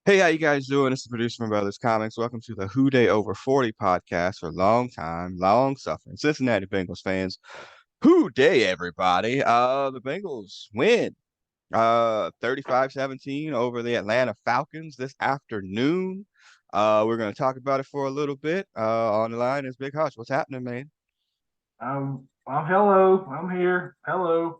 Hey, how you guys doing? This is producer from Brothers Comics. Welcome to the Whodey Over 40 podcast for long time, long suffering Cincinnati Bengals fans. Whodey, everybody. The Bengals win 35-17 over the Atlanta Falcons this afternoon. We're going to talk about it for a little bit. On the line is Big Hutch. What's happening, man? Hello. I'm here. Hello.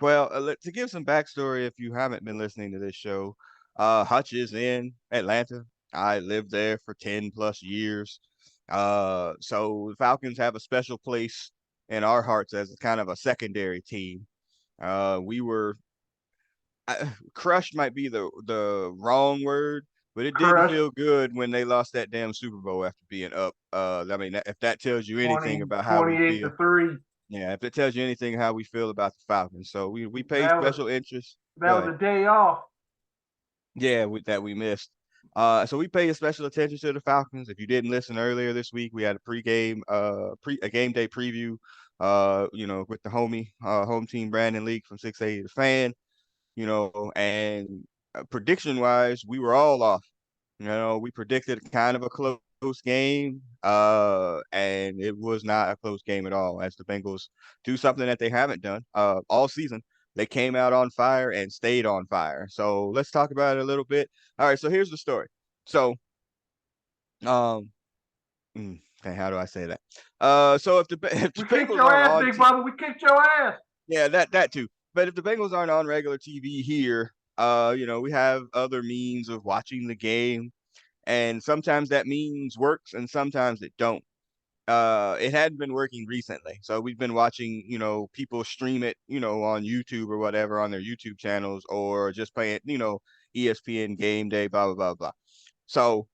Well, to give some backstory, if you haven't been listening to this show, Hutch is in Atlanta. I lived there for 10 plus years. So the Falcons have a special place in our hearts as kind of a secondary team. We were crushed might be the wrong word, but it didn't Crushed feel good when they lost that damn Super Bowl after being up. I mean, if that tells you anything 20, about how we 28 feel. to 3. Yeah, if it tells you anything how we feel about the Falcons. So we pay That was special interest. that Go was ahead. a day off. Yeah, that we missed. So we pay special attention to the Falcons. If you didn't listen earlier this week, we had a pregame, a game day preview, with the home team Brandon Leak from 680 The Fan, and prediction wise, we were all off. We predicted kind of a close game, and it was not a close game at all. As the Bengals do something that they haven't done all season, they came out on fire and stayed on fire. So let's talk about it a little bit. All right, so here's the story. So, um, okay, how do I say that? So if the if the We kicked Bengals your aren't ass, on big brother. We kicked your ass. yeah, that too. But if the Bengals aren't on regular TV here, we have other means of watching the game, and sometimes that means works and sometimes it don't. It hadn't been working recently, so we've been watching, people stream it, on YouTube or whatever on their YouTube channels, or just playing, ESPN Game Day, blah blah blah blah. So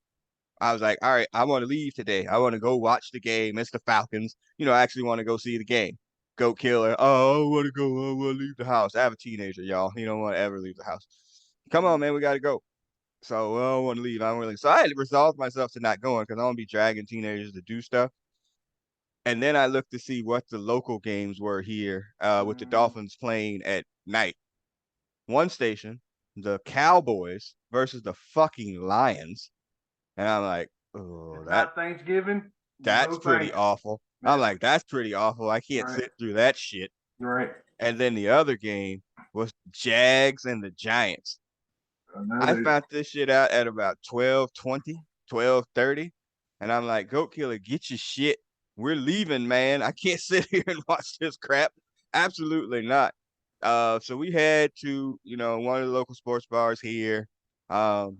I was like, all right, I want to leave today. I want to go watch the game. It's the Falcons. I actually want to go see the game. Goat killer. Oh, I want to go. I want to leave the house. I have a teenager, y'all. He don't want to ever leave the house. Come on, man. We got to go. So I don't want to leave. I don't want to leave. So I had to resolve myself to not going because I don't be dragging teenagers to do stuff. And then I looked to see what the local games were here with the Mm, Dolphins playing at night. One station, the Cowboys versus the fucking Lions. And I'm like, oh, it's not Thanksgiving. that's No pretty thanks. awful. I'm Yeah, like, that's pretty awful. I can't right, sit through that shit. right. And then the other game was Jags and the Giants. I Another. found this shit out at about 12:20, 12:30. And I'm like, Goat Killer, get your shit. We're leaving, man. I can't sit here and watch this crap. Absolutely not. So we had to, one of the local sports bars here. Um,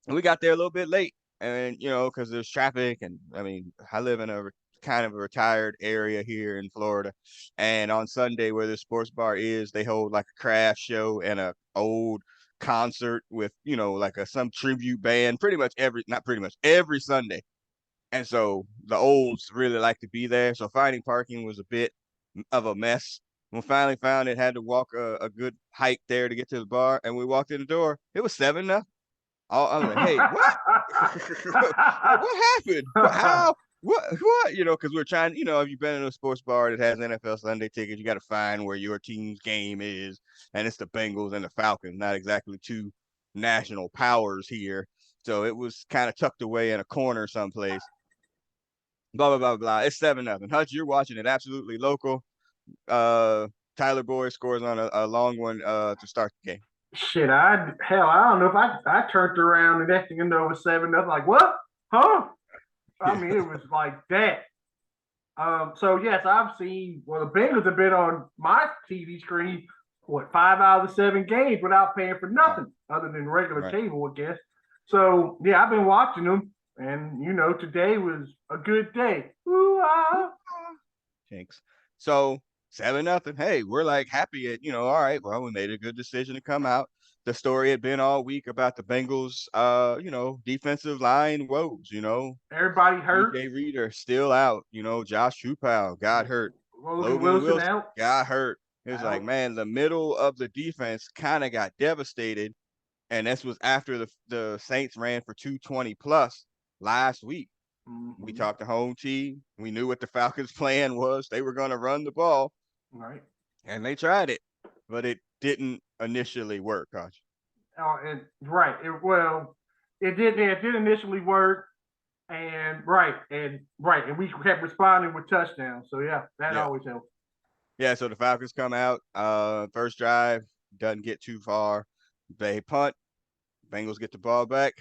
and we got there a little bit late, and because there's traffic, and I mean, I live in a kind of a retired area here in Florida, and on Sunday where the sports bar is, they hold like a craft show and a old concert with like some tribute band pretty much every not pretty much every Sunday. And so the olds really like to be there, so finding parking was a bit of a mess. We finally found it, had to walk a good hike there to get to the bar, and we walked in the door, it was 7-0. I'm like, hey, what? Like, what happened? How? What? Because we're trying, if you've been in a sports bar that has NFL Sunday tickets, you got to find where your team's game is. And it's the Bengals and the Falcons, not exactly two national powers here. So it was kind of tucked away in a corner someplace. Blah, blah, blah, blah. It's 7-0. Hutch, you're watching it absolutely local. Uh, Tyler Boyd scores on a long one to start the game. Shit, I don't know if I turned around and next thing you know it was 7 nothing. Like what? Huh? I Yeah. mean, it was like that. So yes, I've seen. Well, the Bengals have been on my TV screen what 5 out of the 7 games without paying for Right. nothing other than regular Right. cable, I guess. So yeah, I've been watching them, and today was a good day. Ooh-ah. Jinx. So 7-0. Hey, we're like happy at, all right, well, we made a good decision to come out. The story had been all week about the Bengals defensive line woes, Everybody hurt. DJ Reader still out, Josh Trupau got hurt. Logan Logan Wilson Wilson out. got hurt. It was like, Out. man, the middle of the defense kind of got devastated. And this was after the Saints ran for 220 plus last week. We Mm-hmm. talked to home team. We knew what the Falcons' plan was. They were going to run the ball, Right. and they tried it, but it didn't initially work, Coach. Right. Well, It did initially work, and and we kept responding with touchdowns. So yeah, that Yeah. always helps. Yeah, so the Falcons come out, first drive, doesn't get too far. They punt, Bengals get the ball back.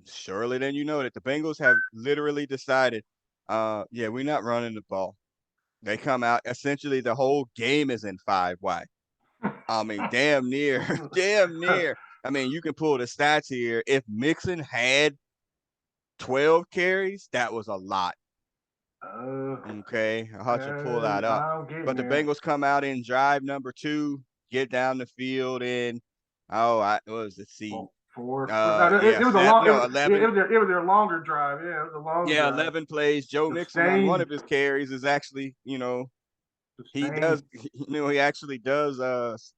Surely then you know that the Bengals have literally decided, yeah, we're not running the ball. They come out, essentially the whole game is in five wide. I mean, damn near, damn near. I mean, you can pull the stats here. If Mixon had 12 carries, that was a lot. uh, Okay, I'll have to pull that up. I'm getting But the there. Bengals come out in drive number two, get down the field in, what was it? See, No, yeah, it was a long. no, 11. It was their longer drive. Yeah, it was a long Yeah, drive. 11 plays. Joe Mixon on one Sustained, of his carries is actually, he does, sustained. he actually does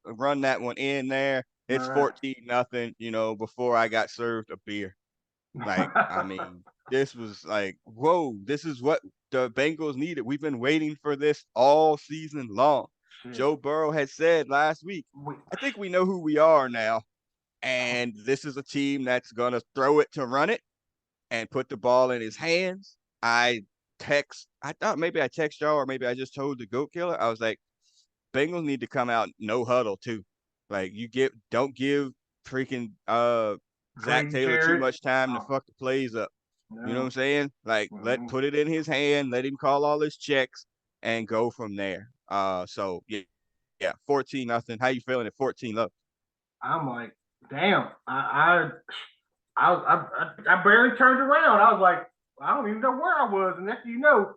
run that one in there. All It's right. 14-0, before I got served a beer. Like, I mean, this was like, whoa, this is what the Bengals needed. We've been waiting for this all season long. Shit. Joe Burrow had said last week, I think we know who we are now. And this is a team that's going to throw it to run it and put the ball in his hands. I thought maybe I text y'all or maybe I just told the goat killer. I was like, Bengals need to come out no huddle too. Like don't give freaking Zach Grady Taylor too Jarrett. much time to Oh, fuck the plays up. You know what I'm no. saying? Like Mm-hmm. put it in his hand, let him call all his checks and go from there. So yeah, 14-0. How you feeling at 14-0? I'm like, damn. I barely turned around. I was like, I don't even know where I was. And next thing you know,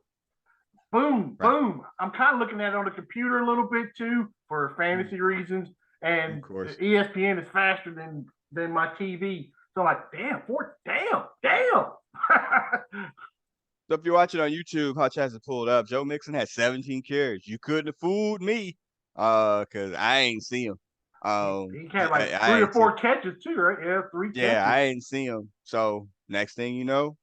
boom, Right. boom. I'm kind of looking at it on the computer a little bit too for Mm, fantasy reasons. of And course. ESPN is faster than my TV. So I'm like, damn. So if you're watching on YouTube, Hutch has it pulled up. Joe Mixon had 17 carries. You couldn't have fooled me, cause I ain't see him. He had like I three or ain't see. four catches too, right? Yeah, three Yeah, catches. I ain't see him. So next thing you know,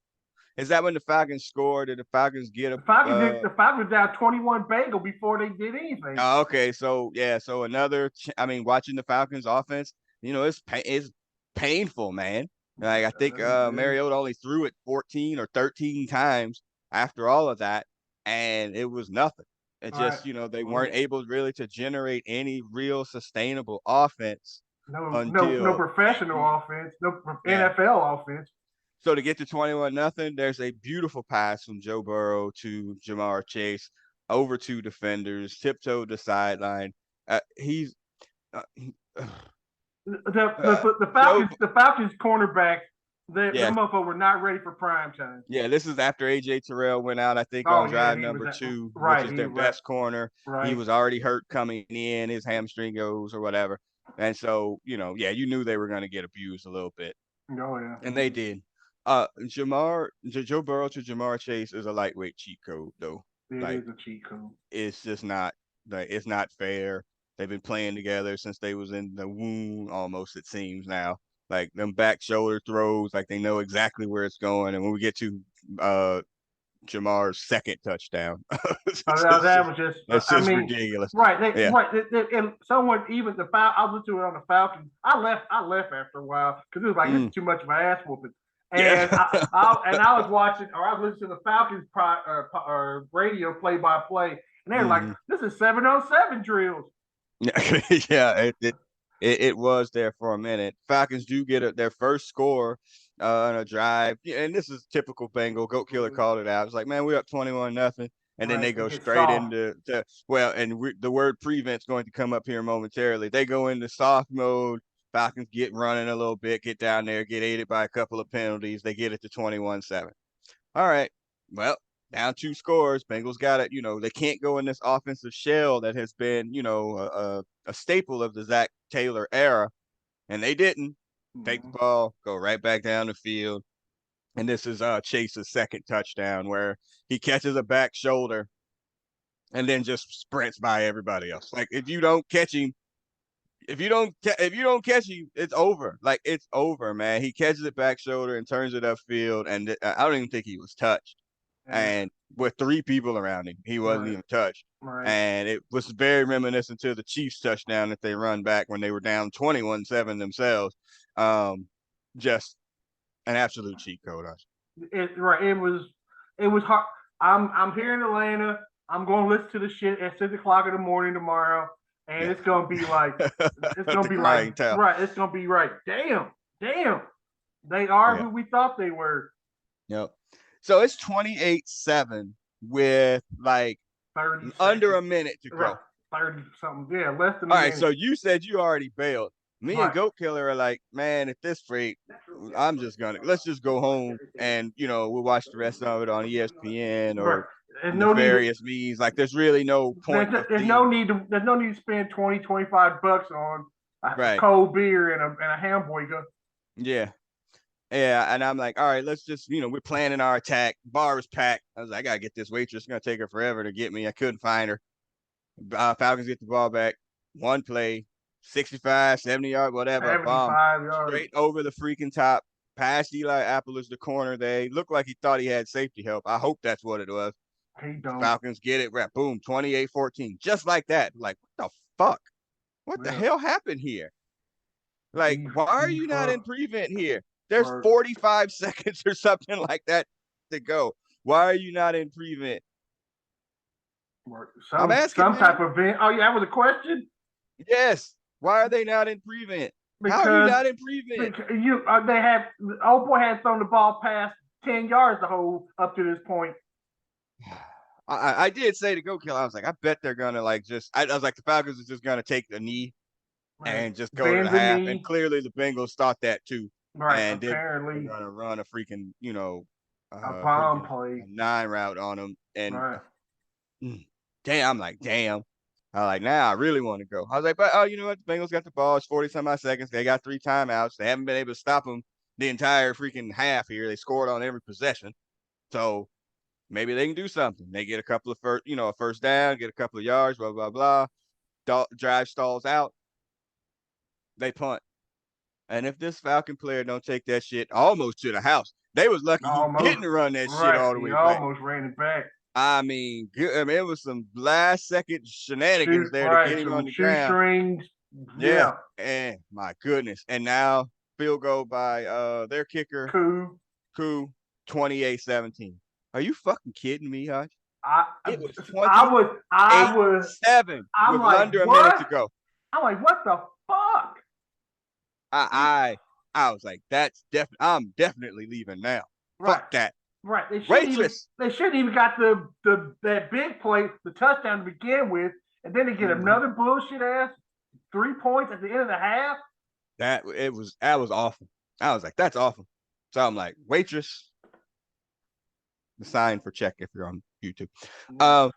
is that when the Falcons scored? Did the Falcons get a? The Falcons down 21 Bengal before they did anything. Oh, okay, so yeah, so another. I mean, watching the Falcons offense, it's painful, man. Like I think Yeah. Mariota only threw it 14 or 13 times after all of that, and it was nothing. It All right. just they weren't Well, able really to generate any real sustainable offense no until professional offense, no yeah. NFL offense. So to get to 21-0, there's a beautiful pass from Joe Burrow to Jamar Chase over two defenders, tiptoed the sideline. He's he, Joe. The Falcons cornerbacks, the Yeah, motherfucker were not ready for prime time. yeah. This is after AJ Terrell went out. I think Oh on yeah, drive he was number two, which right. is He their right, best corner. He right. was already hurt coming in. His hamstring goes or whatever. And so, yeah, you knew they were going to get abused a little bit, Oh yeah, and they did. Joe Burrow to Jamar Chase is a lightweight cheat code, though. it Like is a cheat code. it's just not like it's not fair. They've been playing together since they was in the womb, almost it seems now. Like them back shoulder throws, like they know exactly where it's going. And when we get to uh Jamar's second touchdown, That was just, it's I just mean, ridiculous. right, Yeah. and someone even I was listening to it on the Falcons. I left after a while because it was like this is Mm. too much of an ass whooping. Yeah. And I was watching or I was listening to the Falcons radio play by play, and they're like, Hmm. "This is 7-on-7 drills." Yeah, yeah, it was there for a minute. Falcons do get their first score on a drive, yeah, and this is typical Bengal. Goat Killer Mm-hmm. called it out. It's like, man, we're up 21-0, and then Right, they they go get straight soft. into and the word prevent's going to come up here momentarily. They go into soft mode. Falcons get running a little bit, get down there, get aided by a couple of penalties. They get it to 21-7. All right. Well, down two scores. Bengals got it. They can't go in this offensive shell that has been, a staple of the Zach Taylor era. And they didn't. Take the Mm-hmm. ball, go right back down the field. And this is Chase's second touchdown where he catches a back shoulder and then just sprints by everybody else. Like if you don't catch him, it's over. Like it's over, man. He catches it back shoulder and turns it upfield, and I don't even think he was touched. Yeah, And with three people around him, he wasn't right, even touched. right. And it was very reminiscent to the Chiefs touchdown that they run back when they were down 21-7 themselves. Um, just An absolute cheat code. Right. It was hard. I'm here in Atlanta. I'm going to listen to the shit at 6 o'clock in the morning tomorrow, and Yeah. it's gonna be like, The crying towel. right. It's gonna be right. Damn. They are Yeah. who we thought they were. Yep. So it's 28-7 with like 30 under a seconds. minute to Right. go. 30 something. Yeah, less than a All right, minute. so you said you already bailed. Me and Right. Goat Killer are like, man, at this rate, let's just go home and we'll watch the rest of it on ESPN Right. or There's no need to, nefarious means. Like, there's really no point of there's no theme. need to there's no need to spend 20, $25 on a Right. cold beer and a hamburger. Yeah. Yeah. And I'm like, all right, let's just, we're planning our attack. Bar was packed. I was like, I gotta get this waitress. It's gonna take her forever to get me. I couldn't find her. Falcons get the ball back. One play, 65, 70 yard, whatever, a bomb 75 yards. straight over the freaking top, past Eli Apple is the corner. They looked like he thought he had safety help. I hope that's what it was. He don't. Falcons get it, right? Boom, 28-14, just like that. Like, what the fuck? What the hell happened here? Like, why are you not in prevent here? There's 45 seconds or something like that to go. Why are you not in prevent? I'm asking some type of event. Oh, yeah, that was a question? Yes. Why are they not in prevent? Because how are you not in prevent? Old boy had thrown the ball past 10 yards the whole up to this point. I did say to go kill. I was like, I bet they're gonna I was like, the Falcons is just gonna take the knee and just go to the half. And clearly the Bengals thought that too. Right. And apparently they're gonna run a freaking, a bomb play, 9 route on them. And damn, I'm like, damn. I was like, nah, I really want to go. I was like, but you know what? The Bengals got the ball. It's 40-some odd seconds. They got 3 timeouts. They haven't been able to stop them the entire freaking half here. They scored on every possession. So maybe they can do something. They get a couple of a first down, get a couple of yards, blah, blah, blah. Drive stalls out. They punt. And if this Falcon player don't take that shit almost to the house, they was lucky he didn't run that shit all the way back. Almost ran it back. I mean, it was some last second shenanigans there to get him on the ground. Shoestrings. Yeah. And my goodness. And now field goal by their kicker, Koo, 28-17. Are you fucking kidding me, Hodge? It was 28-7 with under a minute to go. I'm like, what the fuck? I was like, I'm definitely leaving now. Right. Fuck that. Right. They shouldn't even got that big play, the touchdown to begin with, and then they get another bullshit ass 3 points at the end of the half. That was awful. I was like, that's awful. So I'm like, waitress, the sign for check if you're on YouTube. La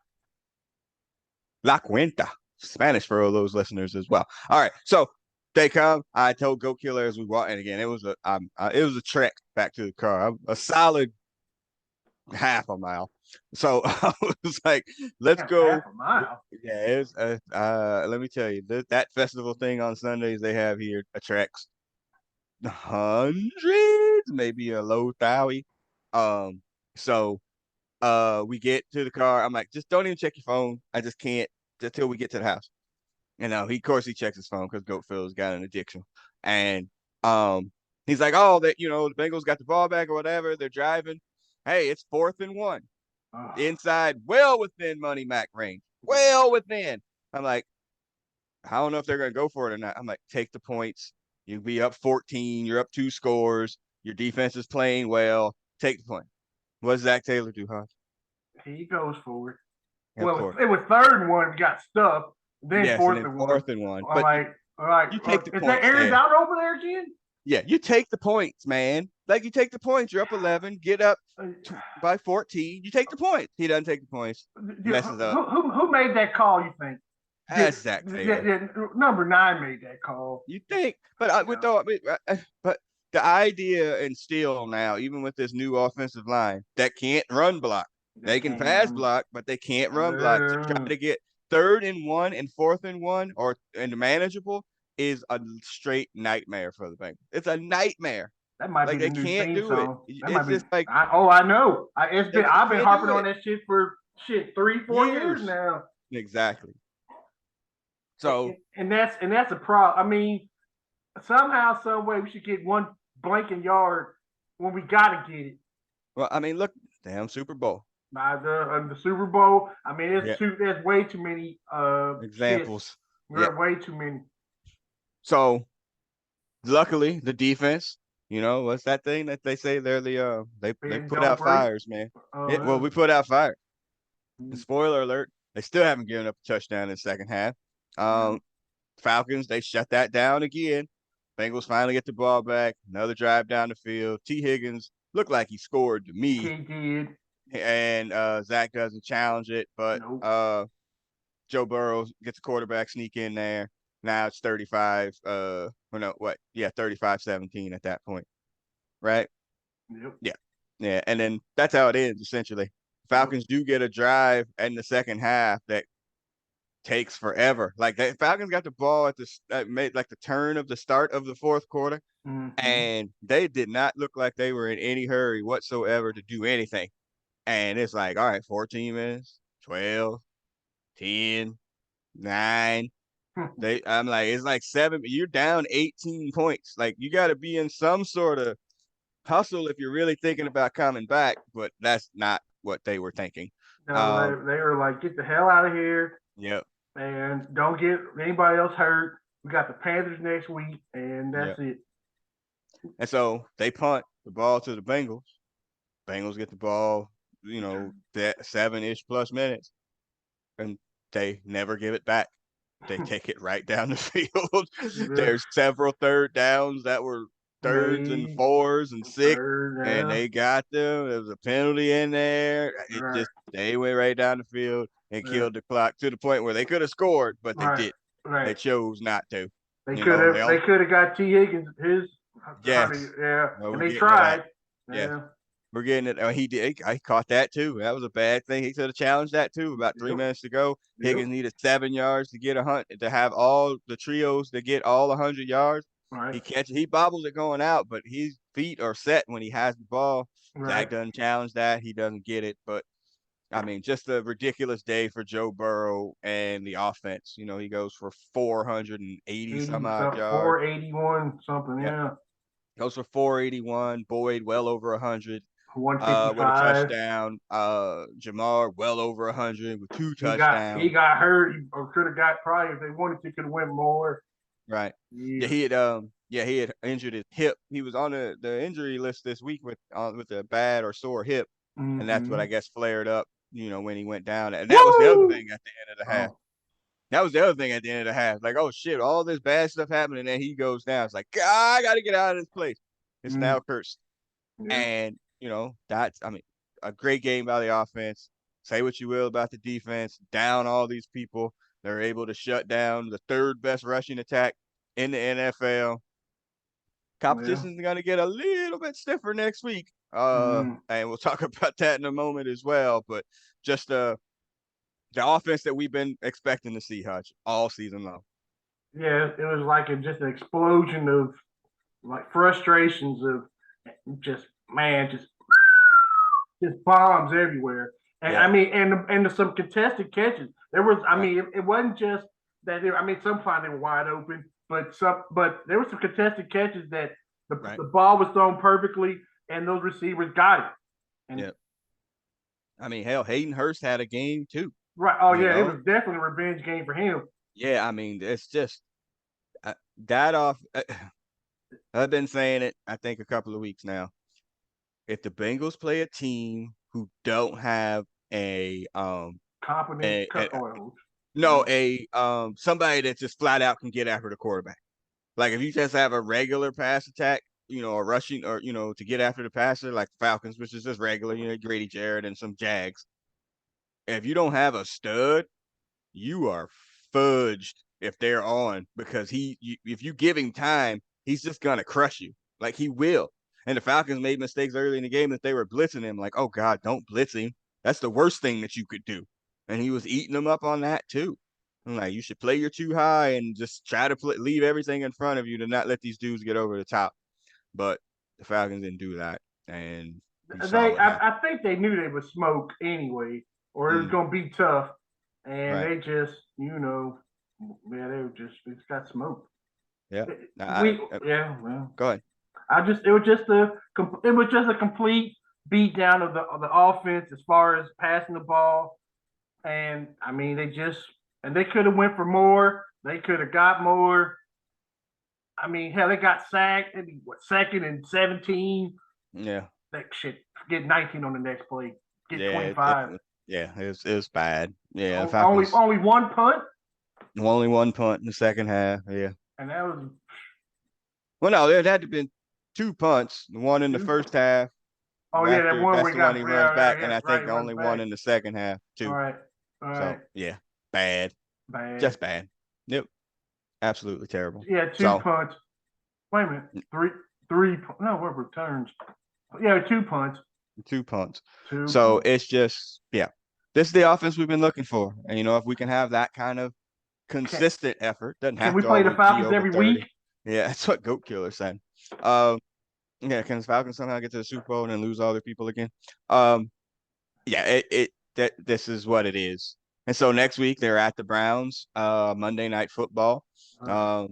cuenta, Spanish for all those listeners as well. All right, so they come. I told Goat Killer as we walked, and again, it was a trek back to the car, a solid half a mile. So I was like, let's go. Half a mile. Yeah, it's let me tell you, that festival thing on Sundays they have here attracts hundreds, maybe a low thousand. So we get to the car. I'm like, just don't even check your phone. I just can't until we get to the house. And of course he checks his phone because Goat Phil's got an addiction. And he's like, oh, that the Bengals got the ball back or whatever. They're driving. Hey, it's 4th and 1. Inside, well within Money Mac range. Well within. I'm like, I don't know if they're gonna go for it or not. I'm like, take the points. You'll be up 14. You're up 2 scores. Your defense is playing well. Take the point. What does Zach Taylor do, huh? He goes for it. Well, it was 3rd and 1. We got stuffed. Then 4th and 1. 4th and 1. But all right. You take the points. Is that Aaron out over there again? Yeah, you take the points, man. Like, you take the points. You're up 11. Get up by 14. You take the points. He doesn't take the points. Messes up. Who made that call, you think? That's Zach Taylor. Number 9 made that call. You think? But but the idea and still now, even with this new offensive line, that can't run block. They can pass block, but they can't run block. To try to get 3rd and 1 and 4th and 1 and manageable is a straight nightmare for the Bengals. It's a nightmare. That might be the new theme song. It's just like, I know. I've been harping on that shit for 3-4 years now. Exactly. So and that's a problem. I mean, somehow, some way, we should get one blanking yard when we gotta get it. Well, I mean, look, damn Super Bowl. The Super Bowl. I mean, Yeah, there's way too many shits. examples. Yeah. There are way too many. So luckily, the defense, what's that thing that they say they're they And put don't out break. fires, man. Yeah, well, we put out fire. And spoiler alert, they still haven't given up a touchdown in the second half. Um, Falcons, they shut that down again. Bengals finally get the ball back. Another drive down the field. T. Higgins looked like he scored to me. He did. And Zach doesn't challenge it, but Nope. Joe Burrow gets a quarterback sneak in there. Now it's 35, or no, what? Yeah, 35-17 at that point, right? Yep. Yeah. Yeah. And then that's how it ends, essentially. Falcons do get a drive in the second half that takes forever. Like the Falcons got the ball at made like the turn of the start of the fourth quarter, and they did not look like they were in any hurry whatsoever to do anything. And it's like, all right, 14 minutes, 12, 10, 9. I'm like, it's like 7. You're down 18 points. Like you got to be in some sort of hustle if you're really thinking about coming back. But that's not what they were thinking. No, they were like, get the hell out of here. Yep. And don't get anybody else hurt. We got the Panthers next week, and that's it. And so they punt the ball to the Bengals. Bengals get the ball, that 7-ish plus minutes, and they never give it back. They take it right down the field. There's several third downs that were thirds and fours and 6, and they got them. There was a penalty in there. They went right down the field and killed the clock to the point where they could have scored, but they didn't. They chose not to. They could have got T. Higgins his. Yes. And they tried. Yeah. We're getting it. He did. I caught that too. That was a bad thing. He could have challenged that too. About 3 minutes to go. Higgins needed 7 yards to get to have all the trios to get all 100 yards. Right. He bobbles it going out, but his feet are set when he has the ball. Zach doesn't challenge that. He doesn't get it. But I mean, just a ridiculous day for Joe Burrow and the offense. He goes for 480 some odd yards. 481 something. Yeah. Goes for 481. Boyd well over 100. 155 with a touchdown. Jamar well over 100 with 2 touchdowns. He got hurt, or could have got probably if they wanted to could have went more. Right. Yeah. He had injured his hip. He was on the injury list this week with a bad or sore hip, and that's what I guess flared up. When he went down, and that was the other thing at the end of the half. That was the other thing at the end of the half. Like, oh shit, all this bad stuff happening, and then he goes down. It's like, God, I got to get out of this place. It's now cursed. And that's a great game by the offense. Say what you will about the defense, down all these people. They're able to shut down the third best rushing attack in the NFL. Competition is going to get a little bit stiffer next week. And we'll talk about that in a moment as well. But just the offense that we've been expecting to see, Hutch, all season long. Yeah, it was like just an explosion of like frustrations of just bombs everywhere. And I mean, and some contested catches. There was, I mean, it wasn't just that. Some find they were wide open, but there were some contested catches that the ball was thrown perfectly, and those receivers got it. And I mean, hell, Hayden Hurst had a game too. Right. Oh yeah, it was definitely a revenge game for him. Yeah, I mean, it's just that off. I've been saying it, I think, a couple of weeks now. If the Bengals play a team who don't have a competent somebody that just flat out can get after the quarterback. Like if you just have a regular pass attack, or rushing, or to get after the passer, like Falcons, which is just regular, Grady Jarrett and some Jags. If you don't have a stud, you are fudged if they're on, because if you give him time, he's just gonna crush you. Like he will. And the Falcons made mistakes early in the game that they were blitzing him. Like, oh God, don't blitz him. That's the worst thing that you could do. And he was eating them up on that too. I'm like, you should play your too high and just try to leave everything in front of you to not let these dudes get over the top. But the Falcons didn't do that. And I think they knew they would smoke anyway, or it was going to be tough. And they just, they got smoked. Yeah. Well, go ahead. It was just a complete beat down of the offense as far as passing the ball. And I mean, they could have went for more. They could have got more. I mean, hell, they got sacked. Maybe what, second and 17. Yeah. That shit. Get 19 on the next play. Get Yeah. 25. It was bad. Yeah. Only one punt. Only one punt in the second half. Yeah. And that was. Well, no, there had to have been two punts. One in the first half. Oh yeah, that one That's we the one got. he runs back, and I think right, the only one in the second half too. All right. So yeah, bad. Just bad. Yep, absolutely terrible. Yeah, two punts. Wait a minute, three. No, what returns? Yeah, two punts. So it's just this is the offense we've been looking for, and if we can have that kind of consistent effort, doesn't have to. Can we play the Falcons every 30. week? Yeah, that's what Goat Killer's saying. Yeah, can the Falcons somehow get to the Super Bowl and then lose all their people again? This is what it is. And so next week they're at the Browns, Monday Night Football. They're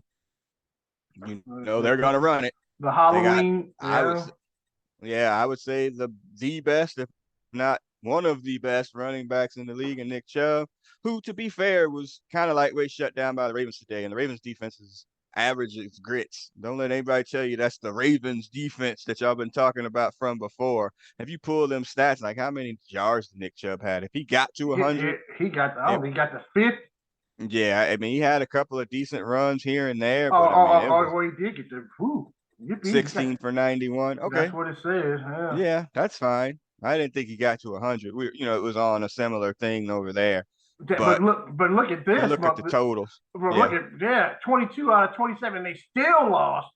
gonna run it. The Halloween. I would say the best, if not one of the best running backs in the league, and Nick Chubb, who, to be fair, was kind of lightweight shut down by the Ravens today, and the Ravens defense is average as grits. Don't let anybody tell you that's the Ravens defense that y'all been talking about from before. If you pull them stats, like how many yards did Nick Chubb had? If he got to 100, he got the fifth. Yeah, I mean, he had a couple of decent runs here and there. But he did get the 16 for 91. Okay, that's what it says. Yeah, that's fine. I didn't think he got to 100. It was on a similar thing over there. But look at this. Look at the totals. Look at 22 out of 27. They still lost.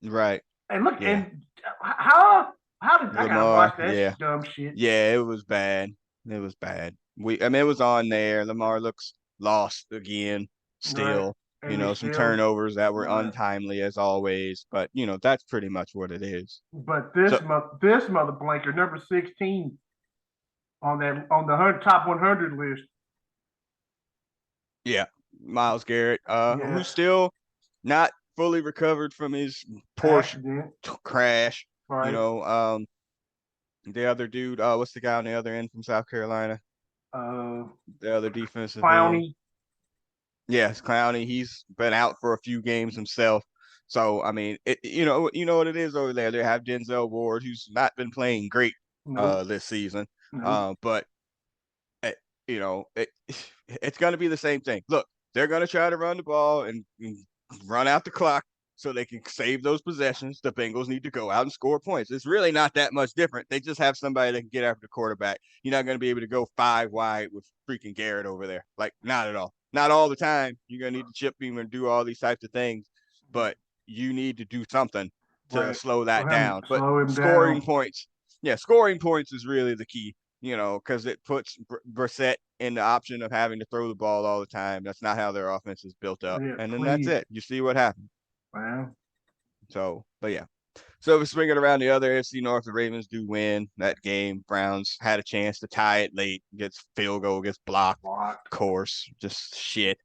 Right. And look, and how did I gotta watch that dumb shit? Yeah, it was bad. It was bad. It was on there. Lamar looks lost again. Still, right. Some turnovers that were untimely as always. But that's pretty much what it is. But this mother blanker, number 16 on the top 100 list. Yeah, Myles Garrett, who's still not fully recovered from his Porsche crash. Right. The other dude, what's the guy on the other end from South Carolina? The other defensive Clowney. Yes, Clowney. He's been out for a few games himself. So I mean, you know what it is over there. They have Denzel Ward, who's not been playing great this season. But it's going to be the same thing. Look, they're going to try to run the ball and run out the clock so they can save those possessions. The Bengals need to go out and score points. It's really not that much different. They just have somebody that can get after the quarterback. You're not going to be able to go 5 wide with freaking Garrett over there. Like, not at all. Not all the time. You're going to need to chip him and do all these types of things. But you need to do something to slow that down. But scoring points. Yeah, scoring points is really the key. Because it puts Brissett in the option of having to throw the ball all the time. That's not how their offense is built up. And then that's it. You see what happens. Wow. So, but yeah. So if we swing it around the other AFC North, the Ravens do win that game. Browns had a chance to tie it late. Gets field goal, gets blocked. Of course, just shit.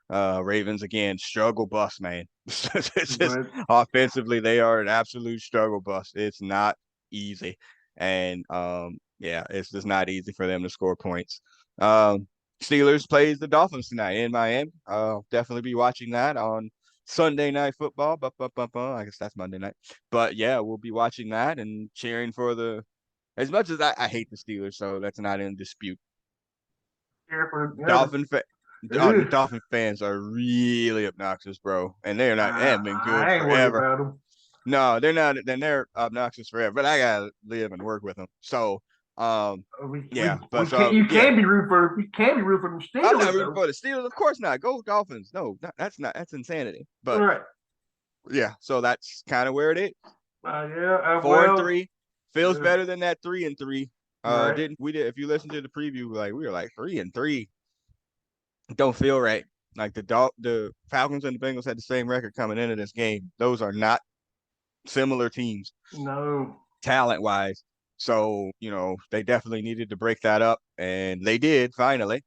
Ravens again, struggle bus, man. It's just offensively, they are an absolute struggle bus. It's not easy. And it's just not easy for them to score points. Steelers plays the Dolphins tonight in Miami. I'll definitely be watching that on Sunday Night Football. I guess that's Monday night. But yeah, we'll be watching that and cheering for as much as I hate the Steelers, so that's not in dispute. Dolphin fans are really obnoxious, bro. And they haven't been good forever. No, they're not. Then they're obnoxious forever. But I gotta live and work with them. So, you can't be rooting for them Steelers. I'm not rooting for the Steelers. Of course not. Go Dolphins. No, that's insanity. But yeah, so that's kind of where it is. 4-3 feels better than that 3-3. If you listen to the preview, we were like 3-3. Don't feel right. Like the Falcons and the Bengals had the same record coming into this game. Those are not similar teams. No. Talent wise. So, they definitely needed to break that up, and they did finally.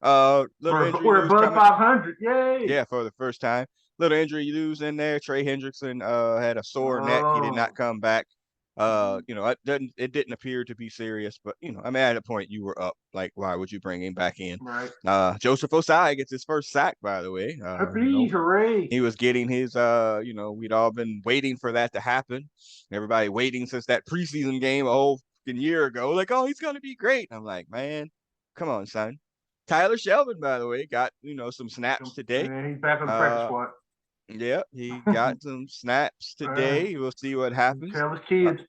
We're above 500. Yay. Yeah, for the first time. little injury news in there. Trey Hendrickson had a sore neck. He did not Oh. come back. It didn't appear to be serious, but I mean, at a point you were up. Like, why would you bring him back in? Right. Joseph Osai gets his first sack, by the way. Hooray. He was getting his we'd all been waiting for that to happen. Everybody waiting since that preseason game a whole fucking year ago. Like, oh, he's gonna be great. I'm like, man, come on, son. Tyler Shelvin, by the way, got some snaps today. And he's back on the practice squad. Yeah, he got some snaps today. We'll see what happens. Tell his kids.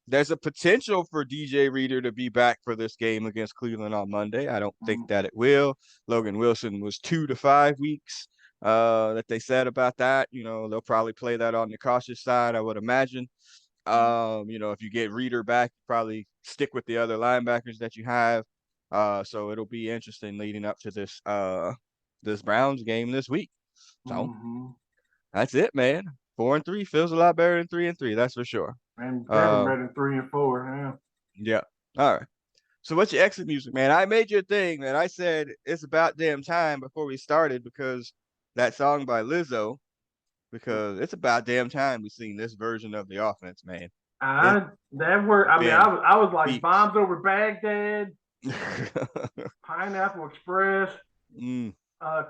There's a potential for DJ Reader to be back for this game against Cleveland on Monday. I don't think that it will. Logan Wilson was 2 to 5 weeks that they said about that. They'll probably play that on the cautious side, I would imagine. If you get Reader back, probably stick with the other linebackers that you have. So it'll be interesting leading up to this Browns game this week. So that's it, man. 4-3 feels a lot better than 3-3. That's for sure. And definitely better than 3 and 4. Yeah. All right. So what's your exit music, man? I made you a thing, man. I said it's about damn time before we started because that song by Lizzo, because it's about damn time we seen this version of the offense, man. That word. I mean, I was like bombs over Baghdad, Pineapple Express,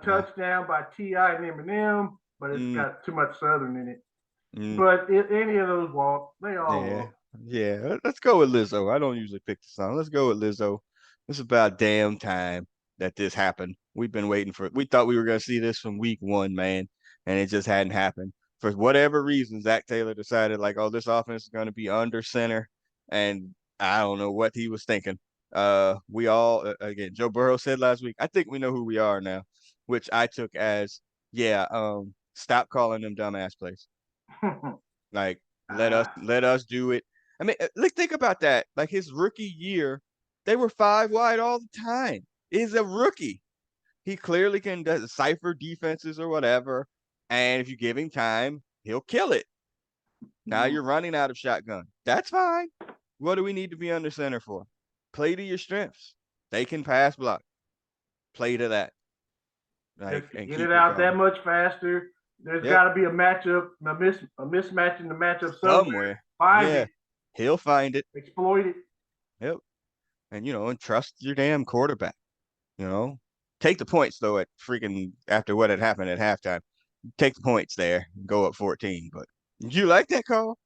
touchdown by T.I. and Eminem, but it's got too much Southern in it. But any of those walk, they all walk. Yeah, let's go with Lizzo. I don't usually pick the song. Let's go with Lizzo. It's about damn time that this happened. We've been waiting for it. We thought we were going to see this from week 1, man, and it just hadn't happened. For whatever reason, Zach Taylor decided, like, oh, this offense is going to be under center, and I don't know what he was thinking. We all, again, Joe Burrow said last week, I think we know who we are now, which I took as, stop calling them dumbass plays. Like, let us do it. I mean, think about that. Like, his rookie year, they were 5 wide all the time. He's a rookie. He clearly can decipher defenses or whatever. And if you give him time, he'll kill it. Now you're running out of shotgun. That's fine. What do we need to be under center for? Play to your strengths. They can pass block. Play to that. Like, get it out that much faster. There's got to be a matchup, a mismatch in the matchup somewhere. Find it. He'll find it. Exploit it. Yep. And, and trust your damn quarterback. Take the points, though, at freaking after what had happened at halftime. Take the points there. Go up 14. But you like that call?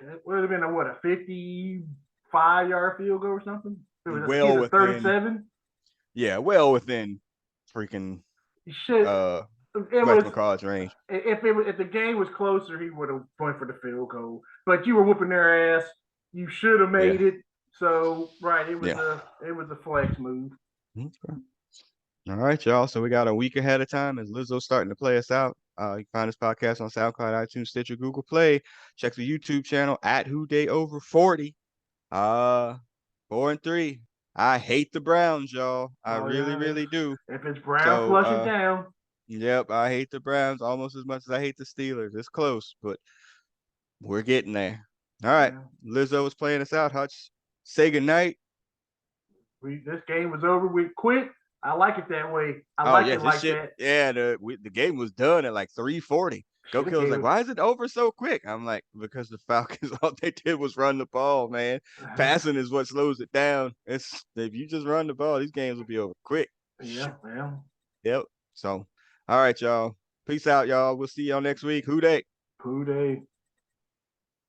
It would have been a 55-yard field goal or something? It was well within 37. Yeah, well within freaking McCall's range. If the game was closer, he would have went for the field goal. But you were whooping their ass. You should have made it. So it was a flex move. Okay. All right, y'all. So we got a week ahead of time as Lizzo's starting to play us out. You can find this podcast on SoundCloud, iTunes, Stitcher, Google Play. Check the YouTube channel at Whodey over40. 4-3. I hate the Browns, y'all. I really do. If it's Browns, flush it down. Yep, I hate the Browns almost as much as I hate the Steelers. It's close, but we're getting there. All right, Lizzo was playing us out. Hutch, say goodnight. This game was over. We quit. I like it that way. I like it like that. Yeah, the game was done at like 3:40. Goat Killer's like, why is it over so quick? I'm like, because the Falcons, all they did was run the ball, man. Passing is what slows it down. If you just run the ball, these games will be over quick. Yeah. Yep. So, all right, y'all. Peace out, y'all. We'll see y'all next week. Whodey.